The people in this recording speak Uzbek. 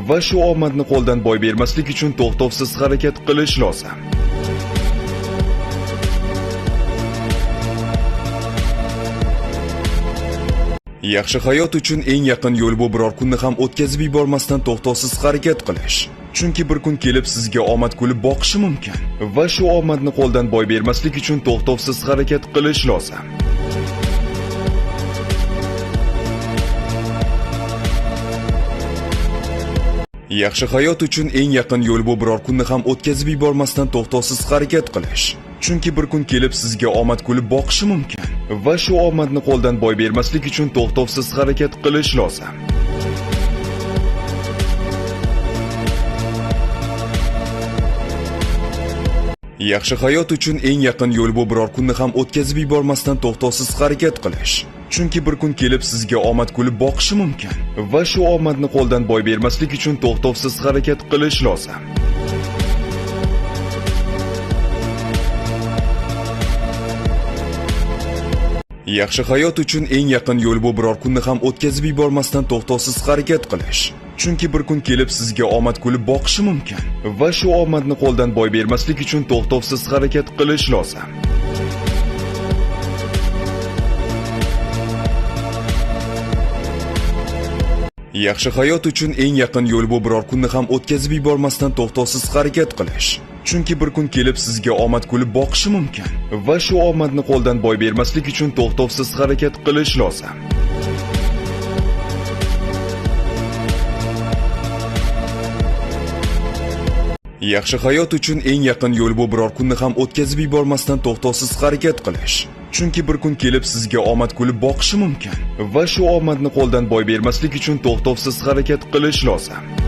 va shu omadni qo'ldan boy bermaslik uchun to'xtovsiz harakat qilish lozim. Yaxshi hayot uchun eng yaqin yo'l bu biror kunni ham o'tkazib yubormasdan to'xtovsiz harakat qilish. Chunki bir kun kelib sizga omad kulib boqishi mumkin va shu omadni qo'ldan boy bermaslik uchun to'xtovsiz harakat qilish lozim. Yaxshi hayot uchun eng yaqin yo'l bu biror kunni ham o'tkazib yubormasdan to'xtovsiz harakat qilish. Chunki bir kun kelib sizga omad kulib boqishi mumkin va shu omadni qo'ldan boy bermaslik uchun to'xtovsiz harakat qilish lozim. Yaxshi hayot uchun eng yaqin yo'l bu biror kunni ham o'tkazib yubormasdan to'xtovsiz harakat qilish. Chunki bir kun kelib sizga omad kulib boqishi mumkin va shu omadni qo'ldan boy bermaslik uchun to'xtovsiz harakat qilish lozim. Yaxshi hayot uchun eng yaqin yo'l bu biror kunni ham o'tkazib yubormasdan to'xtovsiz harakat qilish. Chunki bir kun kelib sizga omad kulib boqishi mumkin va shu omadni qo'ldan boy bermaslik uchun to'xtovsiz harakat qilish lozim. Yaxshi hayot uchun eng yaqin yo'l bu biror kunni ham o'tkazib yubormasdan to'xtovsiz harakat qilish. Chunki bir kun kelib sizga omad kulib boqishi mumkin va shu omadni qo'ldan boy bermaslik uchun to'xtovsiz harakat qilish lozim. Yaxshi hayot uchun eng yaqin yo'l bu biror kunni ham o'tkazib yubormasdan to'xtovsiz harakat qilish. Chunki bir kun kelib sizga omad kulib boqishi mumkin va shu omadni qo'ldan boy bermaslik uchun to'xtovsiz harakat qilish lozim.